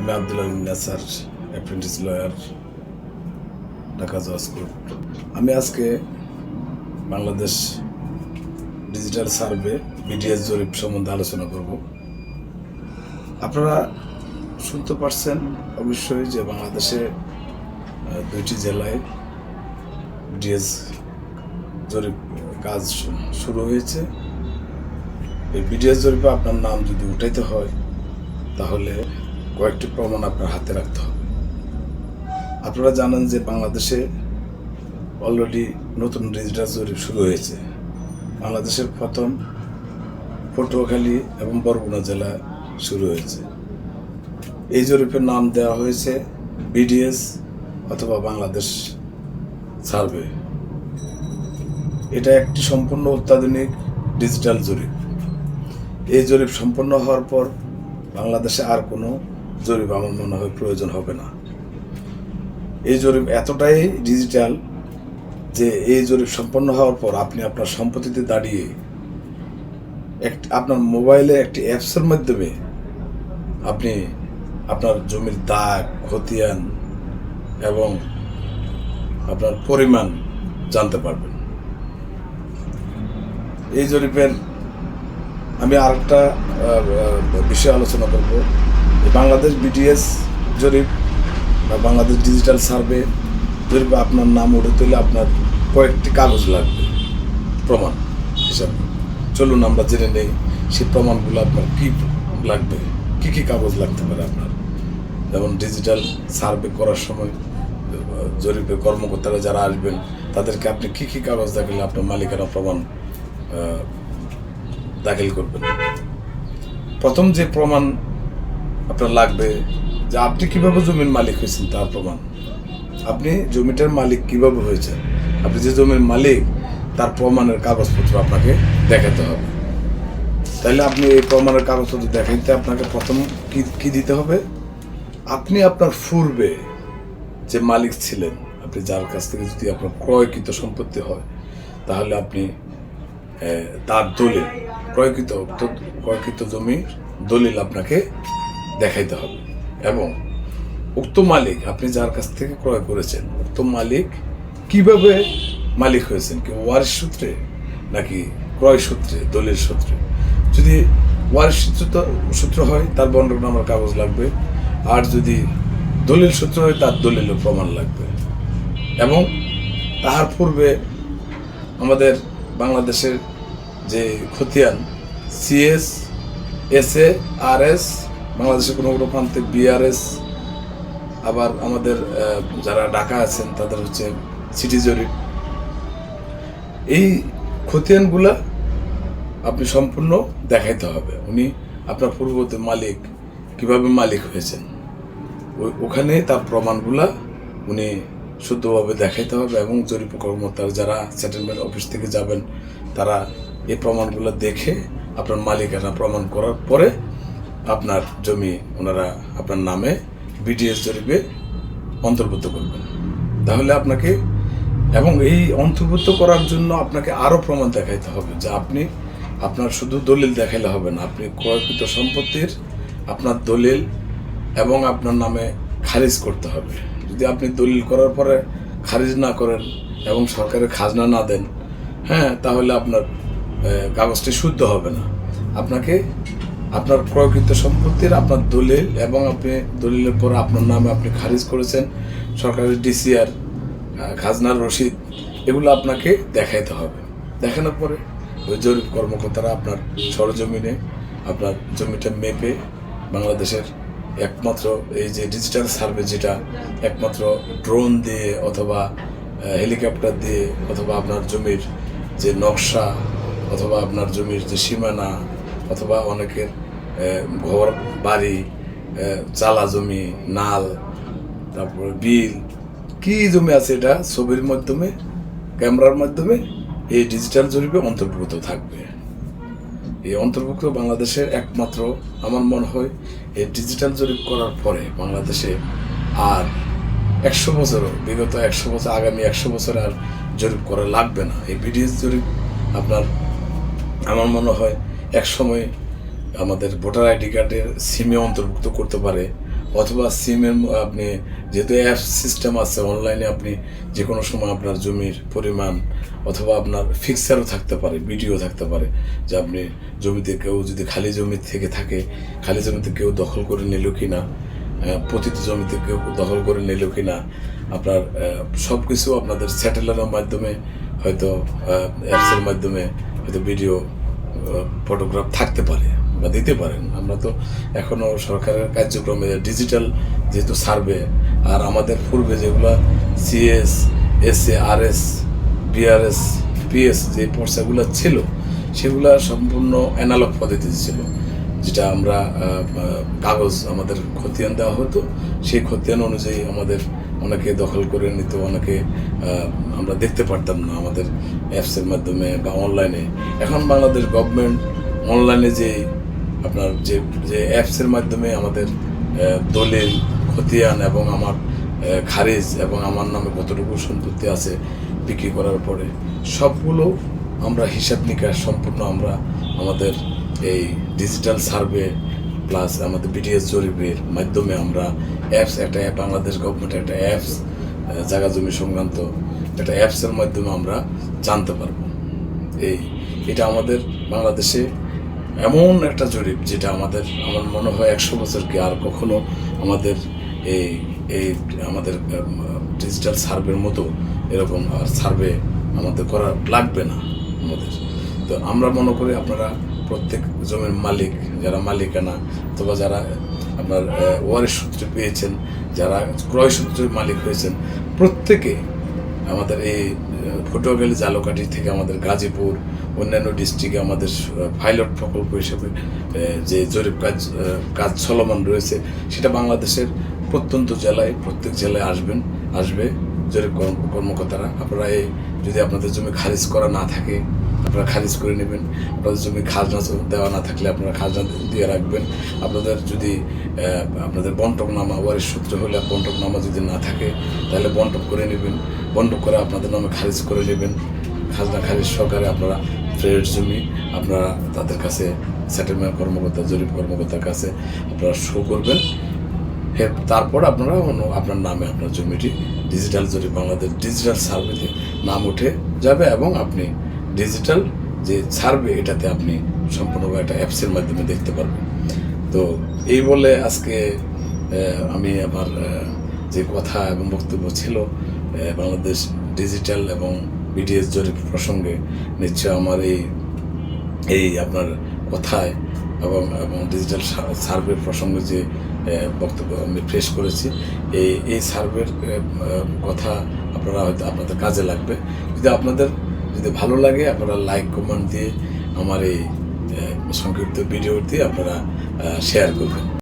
আমি আব্দুল আলিম নাসার, apprentice lawyer, Dhaka জজ কোর্ট। আমি আজকে বাংলাদেশ ডিজিটাল সার্ভে বিডিএস জরিপ সম্বন্ধে আলোচনা করব। আপনারা শুনতে পারছেন অবশ্যই যে বাংলাদেশে 2টি জেলায় বিডিএস জরিপ কাজ শুরু হয়েছে। এই বিডিএস জরিপে আপনার নাম যদি উঠাইতে হয় তাহলে কয়েকটি প্রমাণ আপনার হাতে রাখতে হবে। আপনারা জানেন যে বাংলাদেশে অলরেডি নতুন ডিজিটাল জরিপ শুরু হয়েছে। বাংলাদেশের প্রথম পটুয়াখালী এবং বরগুনা জেলায় শুরু হয়েছে। এই জরিপের নাম দেওয়া হয়েছে বিডিএস অথবা বাংলাদেশ সার্ভে। এটা একটি সম্পূর্ণ অত্যাধুনিক ডিজিটাল জরিপ। এই জরিপ সম্পন্ন হওয়ার পর বাংলাদেশে আর কোনো জরিপ আমার মনে হয় প্রয়োজন হবে না। এই জরিপ এতটাই ডিজিটাল যে এই জরিপ সম্পন্ন হওয়ার পর আপনি আপনার সম্পত্তিতে দাঁড়িয়ে আপনার মোবাইলে একটি অ্যাপসের মাধ্যমে আপনি আপনার জমির দাগ, খতিয়ান এবং আপনার পরিমাণ জানতে পারবেন। এই জরিপের আমি আরেকটা বিষয় আলোচনা করব। বাংলাদেশ বিডিএস জরিপ বা বাংলাদেশ ডিজিটাল সার্ভে জরিপে আপনার নাম উঠে তুলে আপনার কয়েকটি কাগজ লাগবে প্রমাণ হিসাবে। চলুন আমরা জেনে নেই সেই প্রমাণগুলো আপনার কী লাগবে, কী কী কাগজ লাগতে পারে আপনার। যেমন ডিজিটাল সার্ভে করার সময় জরিপে কর্মকর্তারা যারা আসবেন তাদেরকে আপনি কী কী কাগজ দেখালে আপনার মালিকানা প্রমাণ দাখিল করবেন। প্রথম যে প্রমাণ আপনার লাগবে যে আপনি কিভাবে জমির মালিক হয়েছেন তার প্রমাণ। আপনি জমিটার মালিক কিভাবে হয়েছেন, আপনি যে জমির মালিক তার প্রমাণের কাগজপত্র আপনাকে দেখাতে হবে। তাহলে আপনি এই প্রমাণের কাগজপত্র দেখাইতে আপনাকে প্রথম কি দিতে হবে, আপনি আপনার পূর্বে যে মালিক ছিলেন, আপনি যার কাছ থেকে যদি আপনার ক্রয়কৃত সম্পত্তি হয় তাহলে আপনি তার দলিল, ক্রয়কৃত জমির দলিল আপনাকে দেখাইতে হবে। এবং উক্ত মালিক, আপনি যার কাছ থেকে ক্রয় করেছেন, উক্ত মালিক কিভাবে মালিক হয়েছেন, কি ওয়ারিশ সূত্রে নাকি ক্রয় সূত্রে, দলিল সূত্রে। যদি ওয়ারিশ সূত্র হয় তার বন্ডনামার কাগজ লাগবে, আর যদি দলিল সূত্র হয় তার দলিলের প্রমাণ লাগবে। এবং তাহার পূর্বে আমাদের বাংলাদেশের যে খতিয়ান সিএস, এসএ, আরএস, বাংলাদেশের কোনো কোনো প্রান্তে বিআরএস, আবার আমাদের যারা ঢাকা আছেন তাদের হচ্ছে সিটি জরিপ। এই খতিয়ানগুলা আপনি সম্পূর্ণ দেখাইতে হবে। উনি আপনার পূর্ববর্তী মালিক কিভাবে মালিক হয়েছেন ওখানে তার প্রমাণগুলা উনি শুদ্ধভাবে দেখাইতে হবে। এবং জরিপ কর্মকর্তারা যারা সেটেলমেন্ট অফিস থেকে যাবেন তারা এই প্রমাণগুলো দেখে আপনার মালিকানা প্রমাণ করার পরে আপনার জমি ওনারা আপনার নামে বিডিএস জরিপে অন্তর্ভুক্ত করবেন। তাহলে আপনাকে, এবং এই অন্তর্ভুক্ত করার জন্য আপনাকে আরও প্রমাণ দেখাইতে হবে যে আপনি আপনার শুধু দলিল দেখাইলে হবে না, আপনি ক্রয়কৃত সম্পত্তির আপনার দলিল এবং আপনার নামে খারিজ করতে হবে। যদি আপনি দলিল করার পরে খারিজ না করেন এবং সরকারের খাজনা না দেন, তাহলে আপনার কাগজটি শুদ্ধ হবে না। আপনাকে আপনার ক্রয়কৃত সম্পত্তির আপনার দলিল এবং আপনি দলিলের পরে আপনার নামে আপনি খারিজ করেছেন, সরকারের ডিসিআর, খাজনার রসিদ, এগুলো আপনাকে দেখাইতে হবে। দেখানোর পরে ওই জরিপ কর্মকর্তারা আপনার সরজমিনে আপনার জমিটা মেপে বাংলাদেশের একমাত্র এই যে ডিজিটাল সার্ভে, যেটা একমাত্র ড্রোন দিয়ে অথবা হেলিকপ্টার দিয়ে অথবা আপনার জমির যে নকশা অথবা আপনার জমির যে সীমানা অথবা অনেকের ঘর বাড়ি, চালা জমি, নাল, তারপরে বিল, কি জমি আছে এটা ছবির মাধ্যমে, ক্যামেরার মাধ্যমে এই ডিজিটাল জরিপে অন্তর্ভুক্ত থাকবে। এই অন্তর্ভুক্ত বাংলাদেশের একমাত্র, আমার মনে হয় এই ডিজিটাল জরিপ করার পরে বাংলাদেশে আর 100 বছরও, বিগত 100 বছর, আগামী 100 বছর আর জরিপ করা লাগবে না। এই বিডিএস জরিপ আপনার, আমার মনে হয় এক সময় আমাদের ভোটার আইডি কার্ডের সিমে অন্তর্ভুক্ত করতে পারে, অথবা সিমের আপনি যেহেতু অ্যাপ সিস্টেম আছে অনলাইনে, আপনি যে কোনো সময় আপনার জমির পরিমাণ অথবা আপনার ফিক্সারও থাকতে পারে, ভিডিও থাকতে পারে যে আপনি জমিতে কেউ যদি খালি জমি থেকে থাকে, খালি জমিতে কেউ দখল করে নিল কি না, প্রতিটি জমিতে কেউ দখল করে নিল কি না, আপনার সব কিছু আপনাদের স্যাটেলাইটের মাধ্যমে হয়তো অ্যাপসের মাধ্যমে হয়তো ভিডিও ফটোগ্রাফ থাকতে পারে বা দিতে পারেন। আমরা তো এখনও সরকারের কার্যক্রমে ডিজিটাল যেহেতু সার্ভে, আর আমাদের পূর্বে যেগুলো CS, SA, RS, BRS, PS যে পর্চাগুলো ছিল সেগুলো সম্পূর্ণ অ্যানালগ পদ্ধতিতে ছিল, যেটা আমরা কাগজ আমাদের খতিয়ান দেওয়া হতো, সেই খতিয়ান অনুযায়ী আমাদের অনেকে দখল করে নিত, অনেকে আমরা দেখতে পারতাম না আমাদের অ্যাপসের মাধ্যমে বা অনলাইনে। এখন বাংলাদেশ গভর্নমেন্ট অনলাইনে যে আপনার যে অ্যাপসের মাধ্যমে আমাদের দলিল, খতিয়ান এবং আমার খারিজ এবং আমার নামে কতটুকু সম্পত্তি আছে বিক্রি করার পরে সবগুলো আমরা হিসাব নিকাশ সম্পূর্ণ আমরা আমাদের এই ডিজিটাল সার্ভে প্লাস আমাদের বিডিএস জরিপের মাধ্যমে আমরা একটা অ্যাপ বাংলাদেশ গভর্নমেন্টের একটা অ্যাপস জায়গা জমি সংক্রান্ত একটা অ্যাপসের মাধ্যমে আমরা জানতে পারবো। এটা আমাদের বাংলাদেশে এমন একটা জরিপ যেটা আমার মনে হয় 100 বছরকে আর কখনো আমাদের এই আমাদের ডিজিটাল সার্ভের মতো এরকম আর সার্ভে আমাদের করা লাগবে না আমাদের। তো আমরা মনে করি আপনারা প্রত্যেক জমির মালিক, যারা মালিকানা অথবা যারা আপনার ওয়ারিশ সূত্রে পেয়েছেন, যারা ক্রয় সূত্রে মালিক হয়েছেন, প্রত্যেকে আমাদের এই পটুয়াখালী জালকাঠি থেকে আমাদের গাজীপুর অন্যান্য ডিস্ট্রিক্টে আমাদের পাইলট প্রকল্প হিসেবে যে জরিপ কাজ চলমান রয়েছে, সেটা বাংলাদেশের প্রত্যন্ত জেলায় প্রত্যেক জেলায় আসবে জরিপ কর্মকর্তারা। আপনারা যদি আপনাদের জমি খারিজ করা না থাকে আপনারা খারিজ করে নেবেন, আপনাদের জমি খাজনা দেওয়া না থাকলে আপনারা খাজনা দিয়ে রাখবেন, আপনাদের যদি আপনাদের বন্টকনামা ওয়ারিশ সূত্র হলে বন্টকনামা যদি না থাকে তাহলে বন্টক করে নেবেন, বন্টক করে আপনাদের নামে খারিজ করে নেবেন। খাজনা খারিজ সহকারে আপনারা ফ্রেড জমি আপনারা তাদের কাছে সেটেলমেন্ট কর্মকর্তা, জরিপ কর্মকর্তার কাছে আপনারা শো করবেন। তারপর আপনারা আপনার নামে আপনার জমিটি ডিজিটাল জরিপ বাংলাদেশ ডিজিটাল সার্ভেতে নাম উঠে যাবে এবং আপনি ডিজিটাল যে সার্ভে এটাতে আপনি সম্পূর্ণভাবে একটা অ্যাপসের মাধ্যমে দেখতে পারবেন। তো এই বলে আজকে আমি আমার যে কথা এবং বক্তব্য ছিল বাংলাদেশ ডিজিটাল এবং বিডিএস জরিপ প্রসঙ্গে, নিশ্চয় আমার এই আপনার কথায় এবং ডিজিটাল সার্ভে প্রসঙ্গে যে বক্তব্য আমি পেশ করেছি, এই সার্ভের কথা আপনারা হয়তো আপনাদের কাজে লাগবে। যদি ভালো লাগে আপনারা লাইক কমেন্ট দিয়ে আমার এই সংক্ষিপ্ত ভিডিওটি আপনারা শেয়ার করবেন।